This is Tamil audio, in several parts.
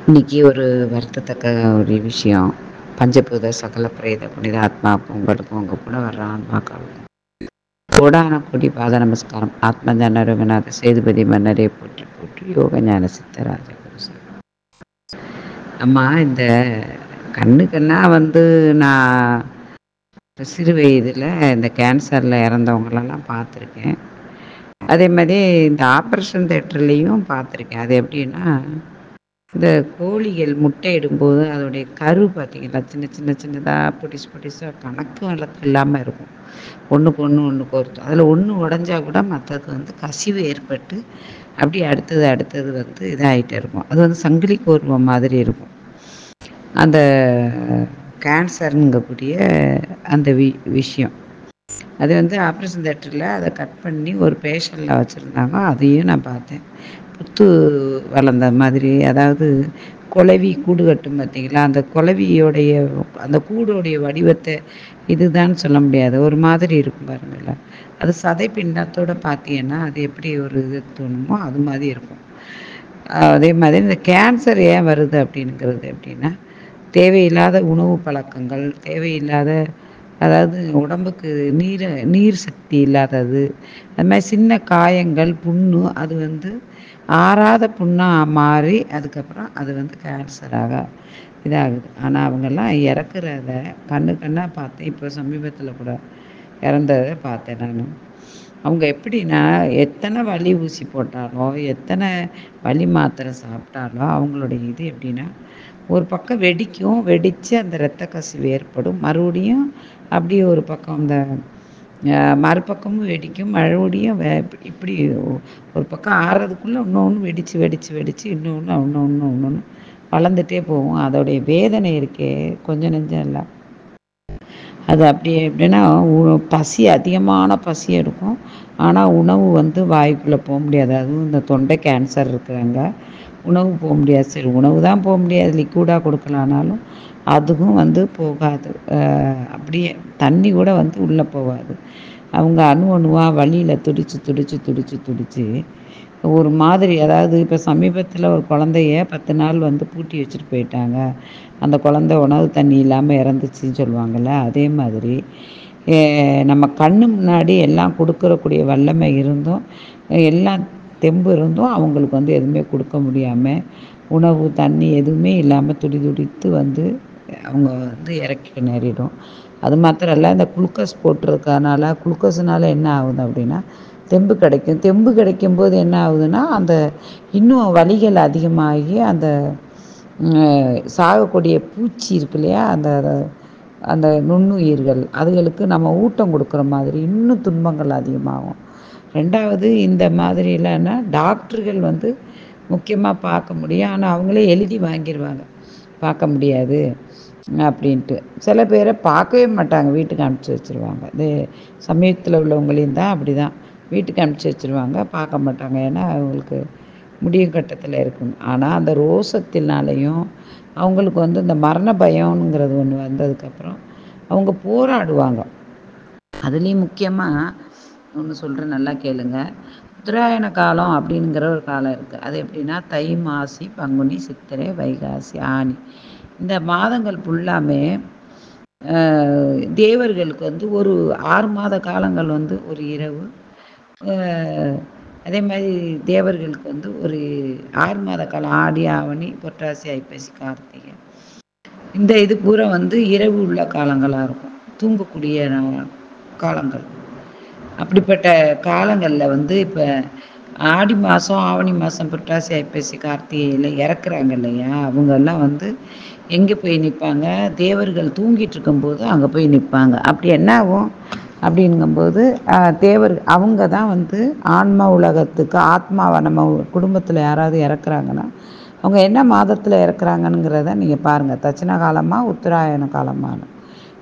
இன்னைக்கு ஒரு வருத்தத்தக்க ஒரு விஷயம். பஞ்சபூத சகல பிரேத புனித ஆத்மாவுக்கும் உங்களுக்கும் உங்கள் கூட வர்ற ஆன்மாக்களுக்கும் கோடான கோடி பாத நமஸ்காரம். ஆத்மஞான ரகுநாத சேதுபதி மன்னரே போற்றி போற்றி. யோக ஞான சித்தராஜ குருசாமி. அம்மா, இந்த கண்ணுக்கெல்லாம் நான் சிறு வயதில் இந்த கேன்சரில் இறந்தவங்களெல்லாம் பார்த்துருக்கேன். அதே மாதிரி இந்த ஆப்ரேஷன் தேட்டர்லேயும் பார்த்துருக்கேன். அது எப்படின்னா, இந்த கோழிகள் முட்டையிடும்போது அதோடைய கரு பார்த்திங்கன்னா சின்ன சின்ன சின்னதாக பொடிசாக கணக்கு வழக்கு இல்லாமல் இருக்கும். ஒன்றுக்கு ஒன்று ஒருத்தம். அதில் ஒன்று உடஞ்சா கூட மற்றது கசிவு ஏற்பட்டு அப்படியே அடுத்தது இதாகிட்டே இருக்கும். அது சங்கிலி கோர்வம் மாதிரி இருக்கும். அந்த கேன்சருங்கக்கூடிய அந்த விஷயம் அது ஆப்ரேஷன் தேட்டரில் அதை கட் பண்ணி ஒரு பேஷனில் வச்சுருந்தாங்க. அதையும் நான் பார்த்தேன். புத்து வளர்ந்த மாதிரி, அதாவது குளவி கூடு கட்டும் பார்த்தீங்களா, அந்த குளவியோடைய அந்த கூடோடைய வடிவத்தை இதுதான் சொல்ல முடியாது, ஒரு மாதிரி இருக்கும் பாருங்களேன். அது சதை பின்னத்தோடு பார்த்தீங்கன்னா அது எப்படி ஒரு இது தோணுமோ அது மாதிரி இருக்கும். அதே மாதிரி இந்த கேன்சர் ஏன் வருது அப்படிங்கிறது எப்படின்னா, தேவையில்லாத உணவு பழக்கங்கள், தேவையில்லாத, அதாவது உடம்புக்கு நீர் சக்தி இல்லாதது, அது மாதிரி சின்ன காயங்கள், புண்ணு, அது ஆறாத புண்ணாக மாறி அதுக்கப்புறம் அது கேன்சராக இதாகுது. ஆனால் அவங்கெல்லாம் இறக்குறத கண்ணாக பார்த்தேன். இப்போ சமீபத்தில் கூட இறந்ததை பார்த்தேன் நான். அவங்க எப்படின்னா, எத்தனை வலி ஊசி போட்டாலோ, எத்தனை வலி மாத்திரை சாப்பிட்டாலோ அவங்களுடைய இது எப்படின்னா, ஒரு பக்கம் வெடித்து அந்த இரத்த கசிவு ஏற்படும். மறுபடியும் அப்படியே ஒரு பக்கம் அந்த மறுபக்கமும் வெடிக்கும். மறுபடியும் இப்படி ஒரு பக்கம் ஆறுறதுக்குள்ளே இன்னொன்று வெடித்து இன்னொன்று வளர்ந்துட்டே போகும். அதோடைய வேதனை இருக்கே கொஞ்சம் நெஞ்சம் இல்லை. அது அப்படியே எப்படின்னா, அதிகமான பசி எடுக்கும். ஆனால் உணவு வாய்க்குள்ளே போக முடியாது. அதுவும் இந்த தொண்டை கேன்சர் இருக்கிறவங்க உணவு போக முடியாது. சரி, உணவு தான் போக முடியாது, லிக்விடாக கொடுக்கலானாலும் அதுவும் போகாது. அப்படியே தண்ணி கூட உள்ளே போகாது. அவங்க அணுவாக வலியில் துடிச்சு ஒரு மாதிரி, அதாவது இப்போ சமீபத்தில் ஒரு குழந்தைய 10 நாள் பூட்டி வச்சுட்டு போயிட்டாங்க. அந்த குழந்தை உணவு தண்ணி இல்லாமல் இறந்துச்சின்னு சொல்லுவாங்கள்ல, அதே மாதிரி நம்ம கண்ணு முன்னாடி எல்லாம் கொடுக்கறக்கூடிய வல்லமை இருந்தும், எல்லாம் தெம்பு இருந்தும் அவங்களுக்கு எதுவுமே கொடுக்க முடியாமல், உணவு தண்ணி எதுவுமே இல்லாமல் துடித்து அவங்க இறக்க நேரிடும். அது மாத்திரம் இல்லை, இந்த குளுக்கோஸ் போட்டிருக்கனால, குளுக்கோஸுனால என்ன ஆகுது அப்படின்னா, தெம்பு கிடைக்கும்போது என்ன ஆகுதுன்னா, அந்த இன்னும் வலிகள் அதிகமாகி அந்த சாகக்கூடிய பூச்சி இருக்கு இல்லையா, அந்த அந்த நுண்ணுயிர்கள், அதுகளுக்கு நம்ம ஊட்டம் கொடுக்குற மாதிரி இன்னும் துன்பங்கள் அதிகமாகும். ரெண்டாவது, இந்த மாதிரி இல்லைன்னா டாக்டர்கள் முக்கியமாக பார்க்க முடியும். ஆனால் அவங்களே எழுதி வாங்கிடுவாங்க, பார்க்க முடியாது அப்படின்ட்டு. சில பேரை பார்க்கவே மாட்டாங்க, வீட்டுக்கு அனுப்பிச்சி வச்சுருவாங்க. இது சமயத்தில் உள்ளவங்களையும் தான் அப்படி தான் வீட்டுக்கு அனுப்பிச்சி வச்சுருவாங்க, பார்க்க மாட்டாங்க. ஏன்னா அவங்களுக்கு முடியும் கட்டத்தில் இருக்குங்க. ஆனால் அந்த ரோசத்தினாலையும் அவங்களுக்கு இந்த மரண பயம்ங்கிறது ஒன்று வந்ததுக்கப்புறம் அவங்க போராடுவாங்க. அதுலேயும் முக்கியமாக ஒன்று சொல்கிறேன், நல்லா கேளுங்க. உத்தராயண காலம் அப்படிங்கிற ஒரு காலம் இருக்குது. அது எப்படின்னா, தை, மாசி, பங்குனி, சித்திரை, வைகாசி, ஆனி, இந்த மாதங்கள் ஃபுல்லாமே தேவர்களுக்கு ஒரு 6 மாத காலங்கள் ஒரு இரவு. அதே மாதிரி தேவர்களுக்கு ஒரு 6 மாத காலம், ஆடி, ஆவணி, புரட்டாசி, ஐப்பசி, கார்த்திகை, இந்த இது பூரா இரவு உள்ள காலங்களாக இருக்கும், தூங்கக்கூடிய காலங்கள். அப்படிப்பட்ட காலங்களில் இப்போ ஆடி மாதம், ஆவணி மாதம், புரட்டாசி, ஐப்பசி, கார்த்திகையில் இறக்குறாங்க இல்லையா, அவங்கெல்லாம் எங்கே போய் நிற்பாங்க? தேவர்கள் தூங்கிட்டு இருக்கும்போது அங்கே போய் நிற்பாங்க. அப்படி என்ன ஆகும் அப்படிங்கும்போது, தேவர் அவங்க தான் ஆன்மா உலகத்துக்கு ஆத்மாவை, நம்ம குடும்பத்தில் யாராவது இறக்குறாங்கன்னா அவங்க என்ன மாதத்தில் இறக்குறாங்கங்கிறத நீங்கள் பாருங்கள். தட்சிண காலமாக, உத்தராயண காலமான.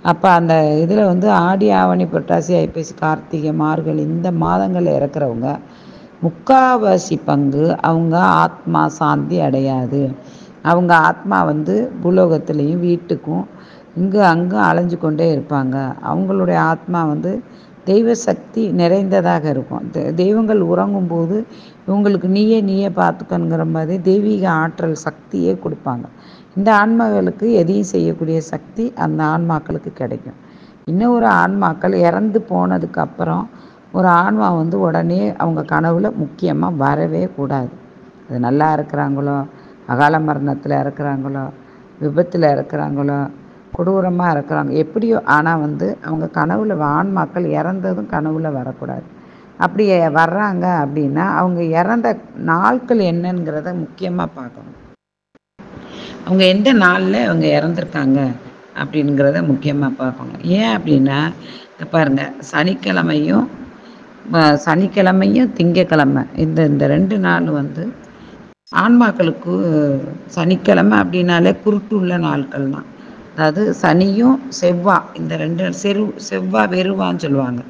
அப்போ அந்த இதில் ஆடி, ஆவணி, புரட்டாசி, ஐப்பசி, கார்த்திகை, மார்கழி, இந்த மாதங்களில் இறக்குறவங்க முக்கால்வாசி பங்கு அவங்க ஆத்மா சாந்தி அடையாது. அவங்க ஆத்மா பூலோகத்துலேயும் வீட்டுக்கும் இங்கே அங்கே அலைஞ்சு கொண்டே இருப்பாங்க. அவங்களுடைய ஆத்மா தெய்வ சக்தி நிறைந்ததாக இருக்கும். தெய்வங்கள் உறங்கும்போது இவங்களுக்கு நீயே பார்த்துக்கணுங்கிற மாதிரி தெய்வீக ஆற்றல் சக்தியே கொடுப்பாங்க. இந்த ஆன்மாக்களுக்கு எதையும் செய்யக்கூடிய சக்தி அந்த ஆன்மாக்களுக்கு கிடைக்கும். இன்னும் ஒரு ஆன்மாக்கள் இறந்து போனதுக்கப்புறம் ஒரு ஆன்மா வந்து உடனே அவங்க கனவுல முக்கியமாக வரவே கூடாது. அது நல்லா இருக்கிறாங்களோ, அகால மரணத்தில் இறக்குறாங்களோ, விபத்தில் இறக்குறாங்களோ, கொடூரமாக இருக்கிறாங்க எப்படியோ, ஆனால் வந்து அவங்க கனவுல ஆன்மாக்கள் இறந்ததும் கனவுல வரக்கூடாது. அப்படி வர்றாங்க அப்படின்னா அவங்க இறந்த நாட்கள் என்னங்கிறத முக்கியமாக பார்க்கணும். அவங்க எந்த நாளில் அவங்க இறந்துருக்காங்க அப்படிங்கிறத முக்கியமாக பார்க்கணும். ஏன் அப்படின்னா பாருங்க, சனிக்கிழமையும் திங்கக்கிழமை இந்த 2 நாள் வந்து ஆன்மாக்களுக்கு சனிக்கிழமை அப்படின்னாலே குருட்டு உள்ள நாட்கள் தான். அதாவது சனியும் செவ்வாய் இந்த 2 செவ்வாய் வெறுவான்னு சொல்லுவாங்க.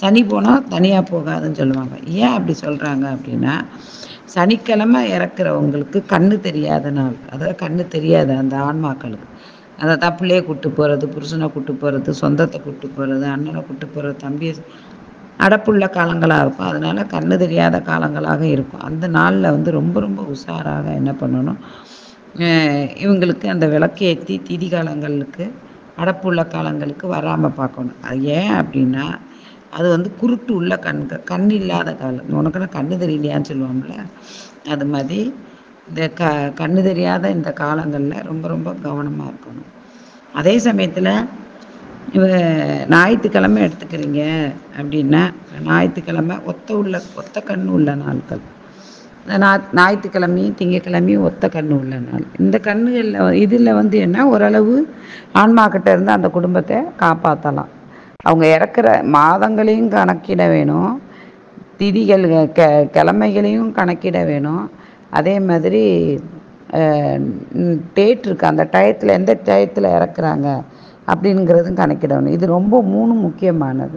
சனி போனால் தனியாக போகாதுன்னு சொல்லுவாங்க. ஏன் அப்படி சொல்கிறாங்க அப்படின்னா, சனிக்கிழமை இறக்குறவங்களுக்கு கண்ணு தெரியாத நாள். அதாவது கண்ணு தெரியாது அந்த ஆன்மாக்களுக்கு. அதை தான் பிள்ளையை கூப்பிட்டு போகிறது, புருஷனை கூப்பிட்டு போகிறது, சொந்தத்தை கூப்பிட்டு போகிறது, அண்ணனை கூப்பிட்டு போகிறது, தம்பியை அடப்புள்ள காலங்களாக இருக்கும். அதனால் கண்ணு தெரியாத காலங்களாக இருக்கும். அந்த நாளில் வந்து ரொம்ப ரொம்ப உஷாராக என்ன பண்ணணும், இவங்களுக்கு அந்த விளக்கேற்றி திதி காலங்களுக்கு அடப்புள்ள காலங்களுக்கு வராமல் பார்க்கணும். அது ஏன் அப்படின்னா அது வந்து குருட்டு உள்ள கண் இல்லாத காலம். உனக்குன்னா கண்ணு தெரியலையான்னு சொல்லுவாங்கள்ல, அது மாதிரி இந்த கண்ணு தெரியாத இந்த காலங்களில் ரொம்ப ரொம்ப கவனமாக இருக்கணும். அதே சமயத்தில் ஞாயிற்றுக்கிழமை எடுத்துக்கிறீங்க அப்படின்னா, ஞாயிற்றுக்கிழமை ஒத்த கண் உள்ள நாட்கள். ஞாயிற்றுக்கிழமையும் திங்கக்கிழமையும் ஒத்த கண் உள்ள நாள். இந்த கண்ணுகளில் இதில் வந்து என்ன ஓரளவு ஆன்மாக்கிட்ட இருந்து அந்த குடும்பத்தை காப்பாற்றலாம். அவங்க இறக்குற மாதங்களையும் கணக்கிட வேணும், திதிகள் கிழமைகளையும் கணக்கிட வேணும். அதே மாதிரி டேட் இருக்குது, அந்த டயத்தில் எந்த டயத்தில் இறக்குறாங்க அப்படிங்கிறதும் கணக்கிடணும். இது ரொம்ப 3 முக்கியமானது.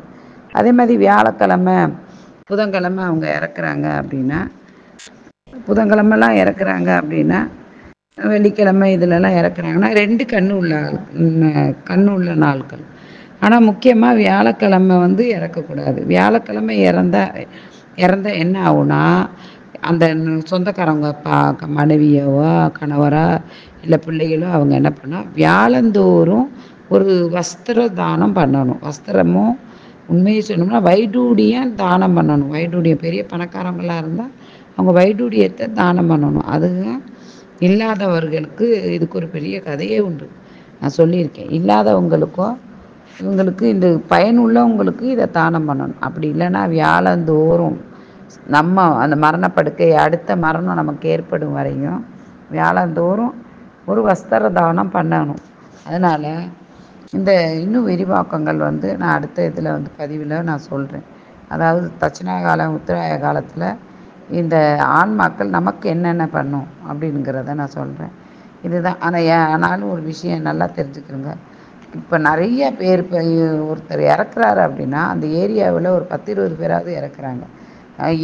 அதே மாதிரி வியாழக்கிழமை புதன்கிழமை அவங்க இறக்குறாங்க அப்படின்னா, புதன்கிழமெல்லாம் இறக்குறாங்க அப்படின்னா, வெள்ளிக்கிழமை இதிலெல்லாம் இறக்குறாங்கன்னா 2 கண்ணு உள்ள நாட்கள். ஆனால் முக்கியமாக வியாழக்கிழமை வந்து இறக்கக்கூடாது. வியாழக்கிழமை இறந்தா என்ன ஆகுனா, அந்த சொந்தக்காரங்க மனைவியவோ கணவரோ இல்லை பிள்ளைகளோ அவங்க என்ன பண்ணால் வியாழந்தோறும் ஒரு வஸ்திர தானம் பண்ணணும். வஸ்திரமும் உண்மையை சொல்லணும்னா வைடூரியம் தானம் பண்ணணும். வைடூரியம் பெரிய பணக்காரங்களாக இருந்தால் அவங்க வைடூரியத்தை தானம் பண்ணணும். அதுதான் இல்லாதவர்களுக்கு இதுக்கு ஒரு பெரிய கதையே உண்டு. நான் சொல்லியிருக்கேன். இல்லாதவங்களுக்கோ இவங்களுக்கு இந்த பயனுள்ளவங்களுக்கு இதை தானம் பண்ணணும். அப்படி இல்லைன்னா வியாழந்தோறும் நம்ம அந்த மரணப்படுக்கை அடுத்த மரணம் நமக்கு ஏற்படும் வரையும் வியாழந்தோறும் ஒரு வஸ்திர தானம் பண்ணணும். அதனால் இந்த இன்னும் விரிவாக்கங்கள் வந்து நான் அடுத்த இதில் வந்து பதிவில் நான் சொல்கிறேன். அதாவது தட்சிணா காலம் உத்தராய காலத்தில் இந்த ஆன்மாக்கள் நமக்கு என்னென்ன பண்ணும் அப்படிங்கிறத நான் சொல்கிறேன். இதுதான். ஆனாலும் ஒரு விஷயம் நல்லா தெரிஞ்சுக்கிறோங்க. இப்போ நிறைய பேர் இப்போ ஒருத்தர் இறக்குறாரு அப்படின்னா அந்த ஏரியாவில் ஒரு 10-20 பேராவது இறக்குறாங்க.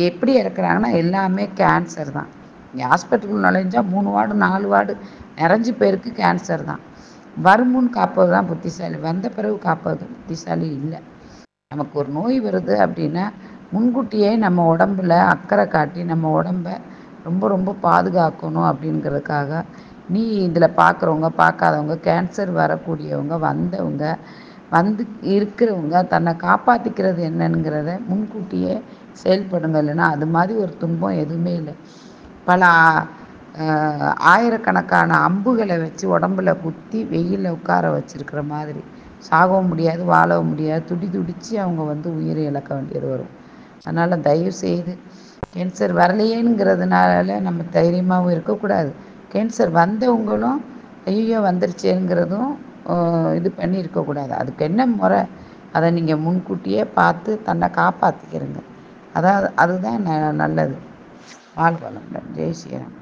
எப்படி இறக்குறாங்கன்னா எல்லாமே கேன்சர் தான். இங்கே ஹாஸ்பிட்டலுக்கு நுழைஞ்சா 3 வார்டு 4 வார்டு நிறைஞ்சு பேருக்கு கேன்சர் தான். வருமுன் காப்பது தான் புத்திசாலி, வந்த பிறகு காப்பது புத்திசாலி இல்லை. நமக்கு ஒரு நோய் வருது அப்படின்னா முன்கூட்டியே நம்ம உடம்புல அக்கறை காட்டி நம்ம உடம்ப ரொம்ப ரொம்ப பாதுகாக்கணும். அப்படிங்கிறதுக்காக இதில் பார்க்குறவங்க பார்க்காதவங்க கேன்சர் வரக்கூடியவங்க வந்தவங்க வந்து இருக்கிறவங்க தன்னை காப்பாற்றிக்கிறது என்னங்கிறத முன்கூட்டியே செயல்படுங்க. இல்லைன்னா அது மாதிரி ஒரு துன்பம் எதுவுமே இல்லை. பல ஆயிரக்கணக்கான அம்புகளை வச்சு உடம்புல குத்தி வெயிலில் உட்கார வச்சுருக்கிற மாதிரி சாகவும் முடியாது வாழவும் முடியாது, துடிச்சு அவங்க வந்து உயிரை இழக்க வேண்டியது வரும். அதனால் தயவுசெய்து கேன்சர் வரலையேங்கிறதுனால நம்ம தைரியமாகவும் இருக்கக்கூடாது. கேன்சர் வந்தவங்களும் ஐயோ வந்துருச்சேங்கிறதும் இது பண்ணி இருக்கக்கூடாது. அதுக்கு என்ன முறை அதை நீங்கள் முன்கூட்டியே பார்த்து தன்னை காப்பாற்றிக்கிறங்க. அதுதான் நல்லது. வாழ்க வளமுடன். ஜெய் ஸ்ரீராம்.